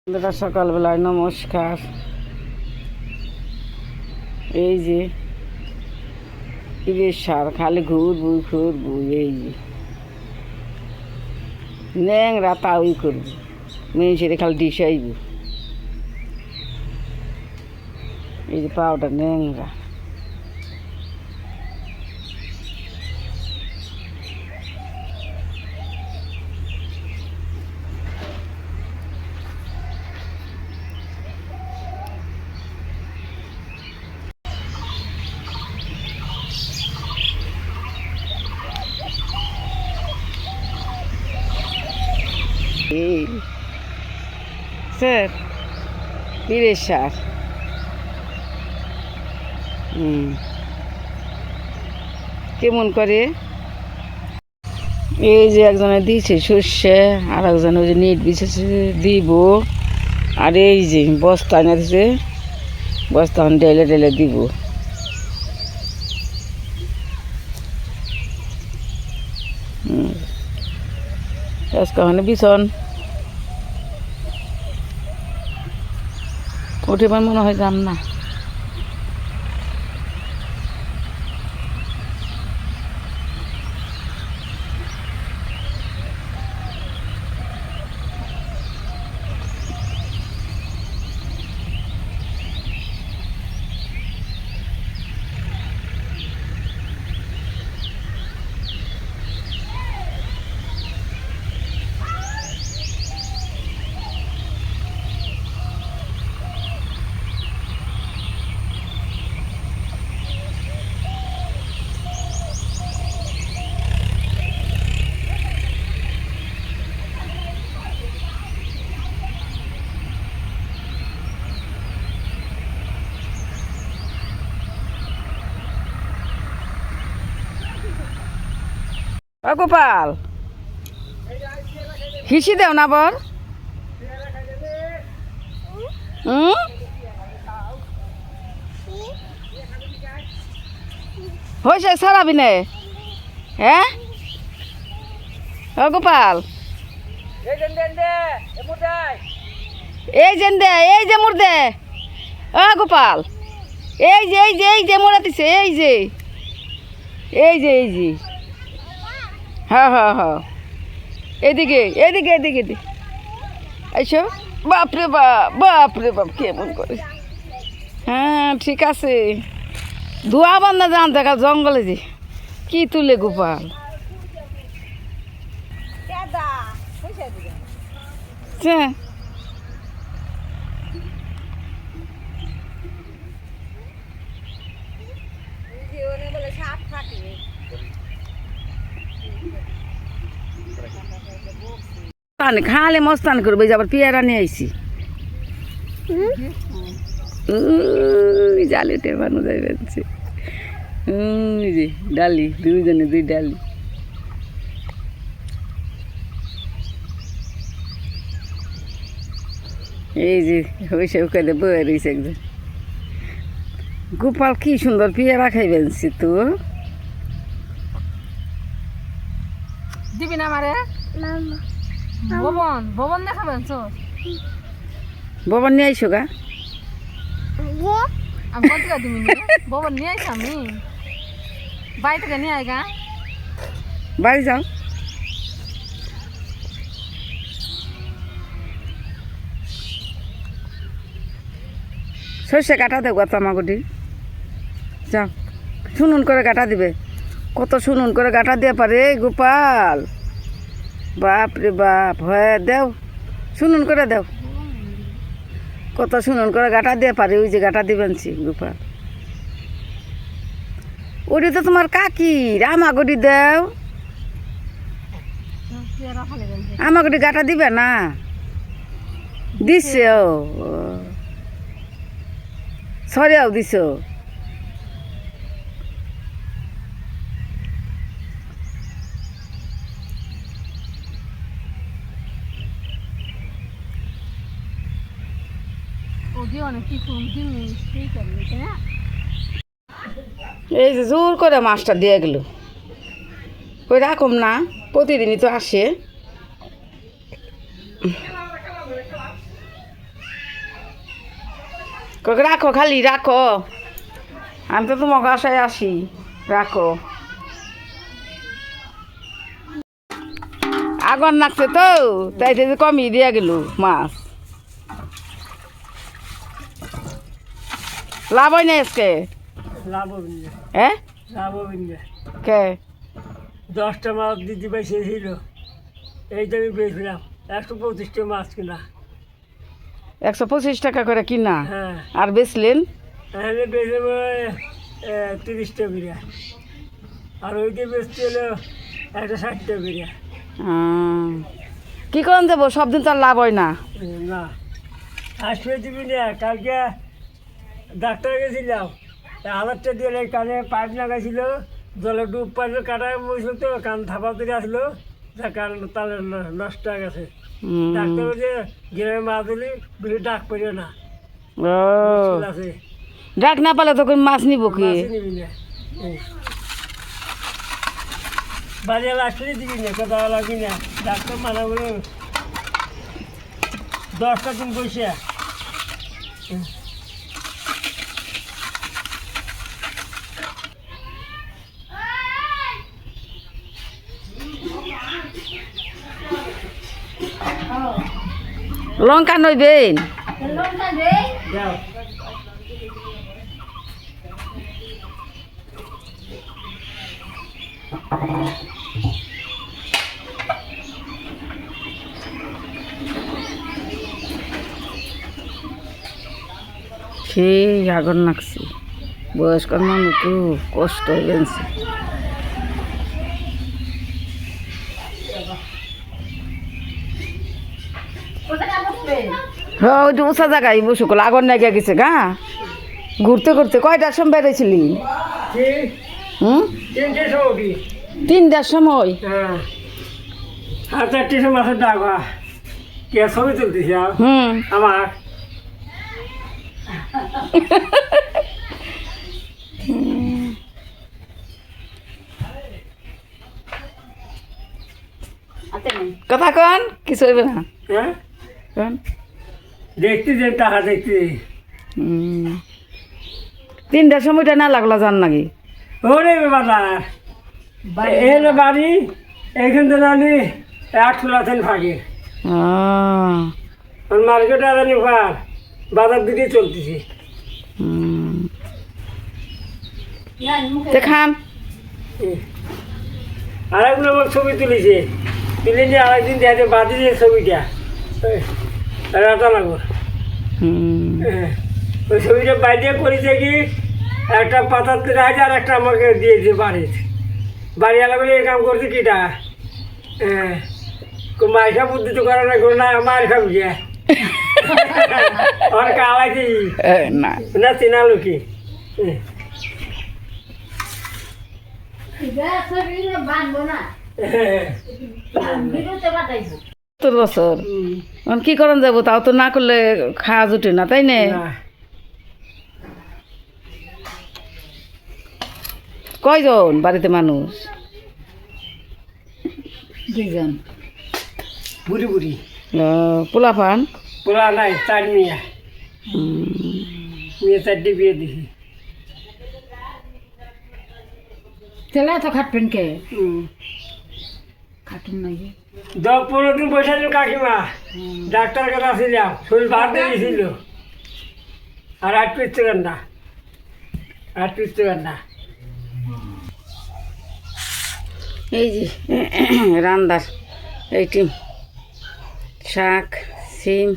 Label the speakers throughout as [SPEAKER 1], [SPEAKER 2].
[SPEAKER 1] বন্ধুরা সকালবেলায় নমস্কার। এই যে ইবের সার খালি ঘুরবু এই যে ন্যাংরা তাওই করবো মেয়ে খালি ডিসাইব। এই যে পাউডার ন্যাংরা এই স্যার ইবের সার কেমন করে এই যে একজনে দিয়েছে সর্ষে আর একজনে ওই যে নেট বিছেছে দিব। আর এই যে বস্তা এনে দিছে, বস্তা ডেলে ডেলে দিব। আজকে বিছন উঠে মনে হয় যাম না। ও গোপাল হিসি দেও না বর হয়েছে সারাবি নে। হ্যাঁ ও গোপাল এই যে দে এই যে মুর দে। ও গোপাল এই যে মোড়া দিছে এই যে হ্যাঁ এদিকে আইসো। বাপরে বাপ কেমন করে। হ্যাঁ ঠিক আছে ধোয়া বান্ধা যান দেখা জঙ্গলে যে কি তুলে গোপাল। খালে মস্তান করবো আবার পেয়ারা নিয়ে আইসি জালে টেপানো যাবে যে ডালি দুইজনে দুই ডালি। এই যে হয়েছে ওখানে বয়ে রয়েছে একজন। গোপাল কি সুন্দর পেয়ারা খাইবেন তো দিবি না আমারে ভবন দেখাবেন ভবন নিয়ে আইসো গা আমি কত দিবি ভবন নিয়ে আইস আমি বাড়ি থেকে নিয়ে আয় গা বাড়ি যাও। সর্ষে কাটা দেব গা তামাগুটি যাও শুনুন করে কাটা দিবে। কত শুনুন করে গাঁটা দিয়ে পারে গোপাল। বাপ রে বাপ হ্যাঁ দেও শুনুন করে দেও। কত শুনুন করে গাঁটা দিয়ে পারে ওই যে গাঁটা দিবেন গোপাল। ওটি তো তোমার কাকির আমাগটি দেও আমাগটি গাঁটা দিবে না দিচ্ছে ও সরিয়াও দিছ। এই যে জোর করে মাছটা দিয়ে গেল ওই রকম না প্রতিদিনই তো আসে। ককে রাখো খালি রাখো, আমি তো তোমাকে আশায় আসি, রাখো। আগুন লাগছে তো, তাই যে কমিয়ে দিয়া গেল মাছ। লাভ হয় না আজকে?
[SPEAKER 2] লাভ হবে না,
[SPEAKER 1] হ্যাঁ
[SPEAKER 2] লাভ হবে না।
[SPEAKER 1] কে
[SPEAKER 2] 10টা মাছ দিদি ভাই ছিল, এইটা আমি বেচলাম 125টা মাছ কিনা।
[SPEAKER 1] 125 টাকা করে কিনা,
[SPEAKER 2] হ্যাঁ,
[SPEAKER 1] আর বেচলেন?
[SPEAKER 2] এখানে বেচলাম 30টা বিরিয়া, আর ওইটা বেচতে হলো 160টা বিরিয়া।
[SPEAKER 1] কি করেন যাবো, সব দিন তো আর লাভ হয় না।
[SPEAKER 2] না, আসবে দিবি না। কালকে ডাক্তার গেছিলাম, 1000টা দিয়ে কানে পাইপ লাগাইছিল, জলে ডুব পাইলে কাটা বসছিল তো, কান থাপা তুলে আসলো, কান তাহলে নষ্ট হয়ে গেছে। ডাক্তার বলছে গ্রামে মাছ দিলি বেশি ডাক পড়িও না,
[SPEAKER 1] ও
[SPEAKER 2] আছে
[SPEAKER 1] ডাক না পালে তখন মাছ নিব কি?
[SPEAKER 2] মাছই নিবি না। বাড়িওয়ালা আসলে দিবি না, কথা লাগবি না। ডাক্তার মানা বলে 10টা দিন বসে।
[SPEAKER 1] লঙ্কা নইবেন?
[SPEAKER 2] যাও,
[SPEAKER 1] সেই আগুন লাগছে, বয়স্ক মানুষ তো কষ্ট হয়েছে। হ্যাঁ ওই উঁচা জায়গায় বসে করলো, আগুন নাগিয়া গেছে গা। ঘুরতে ঘুরতে কয়টার সময় বেড়েছিলি? হুম,
[SPEAKER 2] 3টের সময় কি?
[SPEAKER 1] 3টার সময়।
[SPEAKER 2] হ্যাঁ, 4টের সময় মাছের ডাক হয়। কে ছবি তুলতেছি
[SPEAKER 1] হুম,
[SPEAKER 2] আমার?
[SPEAKER 1] কথা কন, কিছু হইবে না।
[SPEAKER 2] হ্যাঁ,
[SPEAKER 1] কন।
[SPEAKER 2] দেখতে যে টাকা দেখতে।
[SPEAKER 1] 3টার সময়টা না লাগলো জান নাকি?
[SPEAKER 2] ওরে বাজার এলো বাড়ি, এইখান থেকে আনি 8 ফুলাতেন ফাঁকে। মার্কেটে আনি ভার বাজার দিকে চলতেছি।
[SPEAKER 1] দেখান
[SPEAKER 2] আরেকগুলো আমার ছবি তুলেছে, তুলে নিয়ে আরেকদিন দেখে বাদিয়ে ছবিটা রাতা লাগো। ওই ছবিটা বাইরে করেছে কি, একটা পাতার রাখে আর একটা আমাকে দিয়েছে বাড়িতে। বাড়ি আলা বলে এই কাম করছে কিটা, হ্যাঁ মাইকা বুদ্ধি তো করে না, মার খাবি যে আমার কালাইছি
[SPEAKER 1] না
[SPEAKER 2] না, চিনালো কি?
[SPEAKER 1] তোর বছর কি করেন যাবো, তাও তো না করলে খাওয়া জুটে না, তাই না? কয়জন বাড়িতে মানুষ? 2জন।
[SPEAKER 2] বুড়ি বুড়ি
[SPEAKER 1] পোলা পান?
[SPEAKER 2] পোলা নাই, 4 মেয়ে। মেয়ে 4টে বিয়ে দিছি।
[SPEAKER 1] ছেলে তো খাটবেন কে? খাটুন নাকি?
[SPEAKER 2] 10-15 দিন বসে ছিল কাকিমা, ডাক্তার কাছে আসছিলাম, শরীর বার দিয়েছিল। আর 8 পিস রান্না, 8 পিস রান্না।
[SPEAKER 1] এই যে রান্দার এইটি শাক, সিম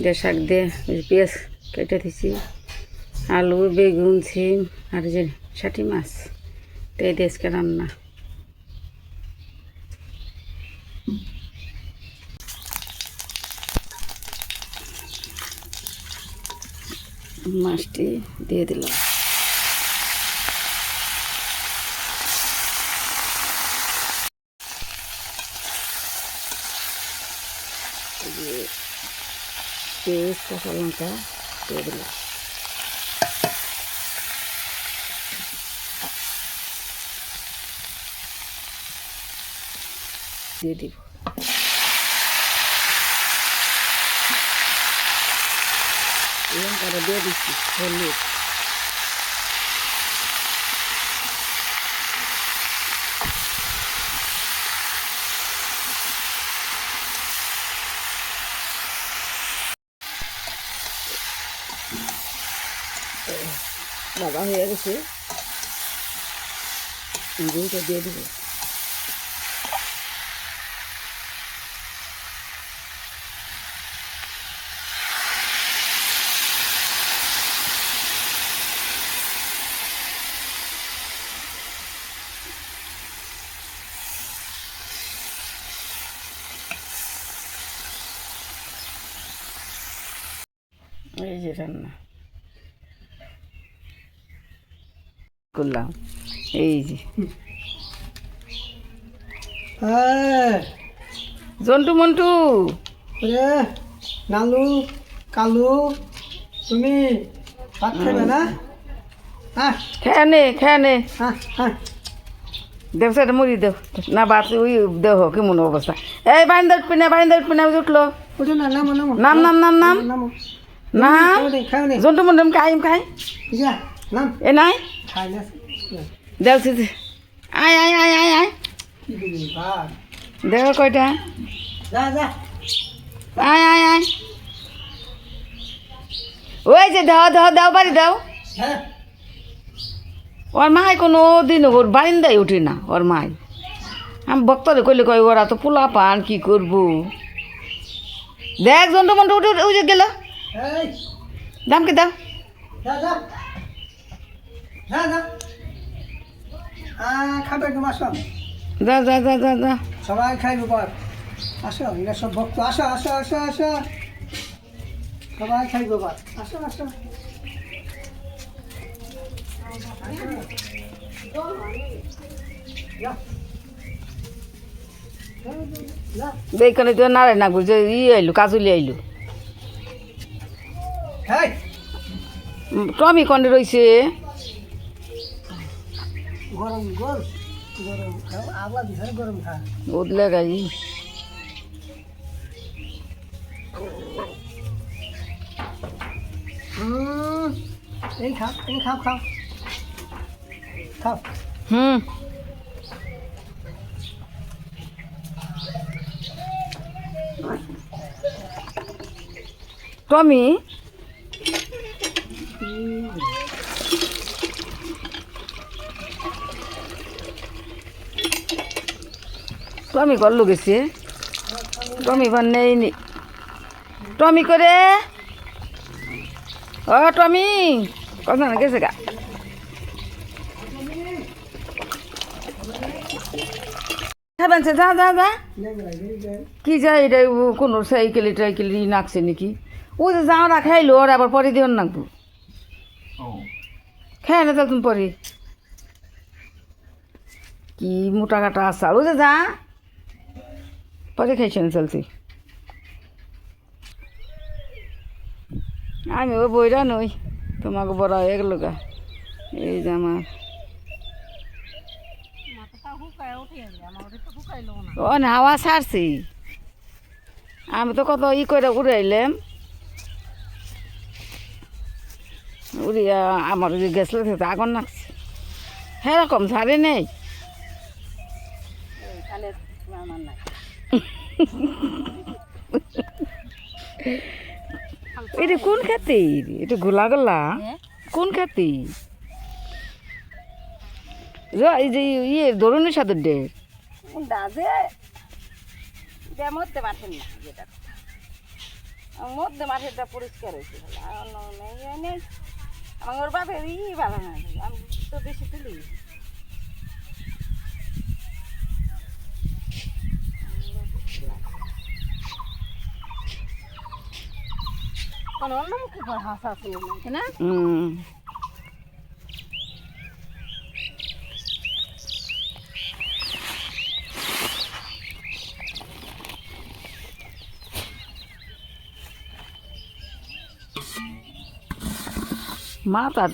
[SPEAKER 1] দিয়ে শাক দিয়ে পেঁয়াজ কেটে দিছি, আলু, বেগুন, সিম আর যে ষাটি মাছ, তো এই দেশকে রান্না। মাছটি দিয়ে দিলাম। পেঁয়াজ, কাঁচা লঙ্কা দিয়ে দিলাম। দিয়ে দিব। লঙ্কাটা দিয়ে দিচ্ছি হলুদ বাবা হয়ে গেছে ডিমটা দিয়ে দেবো এই যে রান্না করলাম এই যে জন্টু মন্টু
[SPEAKER 2] ওরে নালু কালু তুমি ভাত খাবে না? হ্যাঁ
[SPEAKER 1] খেয়ে নে
[SPEAKER 2] হ্যাঁ হ্যাঁ
[SPEAKER 1] দেব সেটা মুড়ি দেব না বাত ওই দেহ কেমন অবস্থা এই বাইন্দা উঠবি না উঠলো
[SPEAKER 2] ওঠো না নামো নামো
[SPEAKER 1] নাম নাম নাম নাম
[SPEAKER 2] নামো
[SPEAKER 1] নাম
[SPEAKER 2] খাও নে
[SPEAKER 1] জন্টু মন্টু খাই
[SPEAKER 2] যা নাম
[SPEAKER 1] এ নাই
[SPEAKER 2] খাই না
[SPEAKER 1] দেও আয় আয় আয় আয় আয়
[SPEAKER 2] কি দিবি ভাত
[SPEAKER 1] দেহ কয়টা
[SPEAKER 2] যা যা
[SPEAKER 1] আয় আয় আয় ওই যে দাও বাড়ি দাও
[SPEAKER 2] হ্যাঁ
[SPEAKER 1] ওর মাই কোনো দিন ওর বারিন্দায় উঠে না ওর মাই আমি বক্তরে কইলে কই ওরা তো পোলা পান কি করবো দেখ জন্টু মন্টু উঠে উঠে গেল
[SPEAKER 2] এই
[SPEAKER 1] দামকে দাও
[SPEAKER 2] যা যা যা যা খাবে তুমি আসো
[SPEAKER 1] যা
[SPEAKER 2] সবাই খাইবে বল আসো এরা সব ভক্ত আসো আসো আসো আসো সবাই খাইবে বল আসো আসো
[SPEAKER 1] দেখনে তো নারায় না বুঝে আইলো কাজুলি আইলো
[SPEAKER 2] হেই
[SPEAKER 1] টমি কন্ডে রয়েছে
[SPEAKER 2] গরম গরম গরম খাও আবার দিছে গরম খা
[SPEAKER 1] বদলে গাই
[SPEAKER 2] এই খাও খাও খাও
[SPEAKER 1] হুম টমি টমি করলো গেছে টমি ভান নেই নি টমি করে ও টমি কথা না গেছে গা খাবেন সে যা কি যায় এটা কোনো সাইকেল টাইকেল নাকছে নাকি ও যে যাওয়া খাইলো ওর আবার পরে দিও নাকবো খাই না তাহলে তুমি পরে কি মোটা কাটা আসাল ও যে যা পরে খাইছেন চলছি আমি ও বইরা নই তোমাকে বড় হয়ে গেল গা এই যে আমার ও না হাওয়া ছাড়ছি আমি তো কত করে উড়াইলাম উড়িয়া আমার গেছিল আগুন নাকছে সেরকম ছাড়ে নেই এটা কোন খাতির এটা গোলা গোলা কোন খাতির এই যে ইয়ে ধরুন সাদের ডেট মধ্যে মাঠের না যেটা মধ্যে মাঠেরটা পরিষ্কার হয়েছে আমার ওর বাপের ভালো না আমি তো বেশি তুলি অন্যমুখী হাসা ছিল না মাথার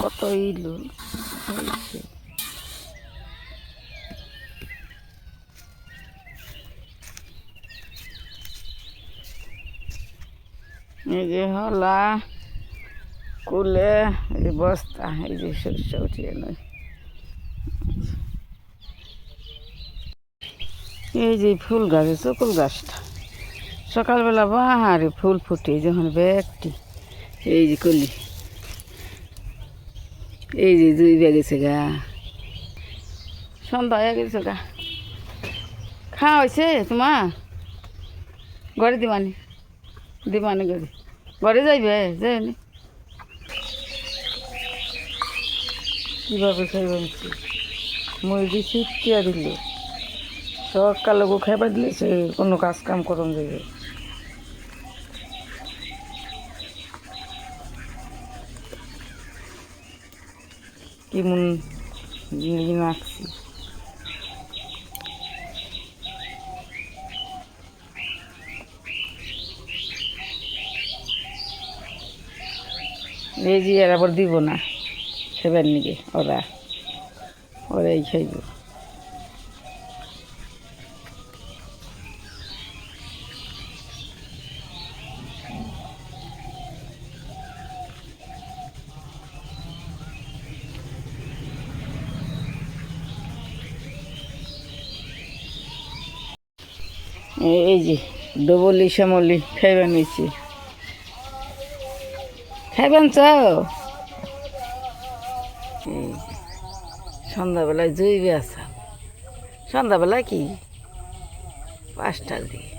[SPEAKER 1] কত ইলু এই যে হলা কুলে, এই যে বস্তা, এই যে সরিষা উঠিয়ে নয়। এই যে ফুল গাছ, চকুল গাছটা সকালবেলা বাহারে ফুল ফুটে যখন ব্যাগটি, এই যে কলি, এই যে দুই গেছে গা, সন্ধ্যা হয়ে গেছে গা। খাওয়া হয়েছে তোমার? ঘরে দিবানি, দিবানি ঘরে, ঘরে যাইবে যাইনি কীভাবে খাইব মুরগি ছিটিয়া দিল, সকালে গো খাইবার দিলে সে কোনো কাজ কাম করন যাবে। কেমন নাচছি এই যে এর আবার দিব না সেবার নিকে, ওরাই খাইব। এই যে ডবলি শ্যামলি খাইবেন নিচ্ছি, খাইবেন চাও? এই যে সন্ধ্যাবেলায় জৈবে আসা, সন্ধ্যাবেলা কি 5টার দিকে।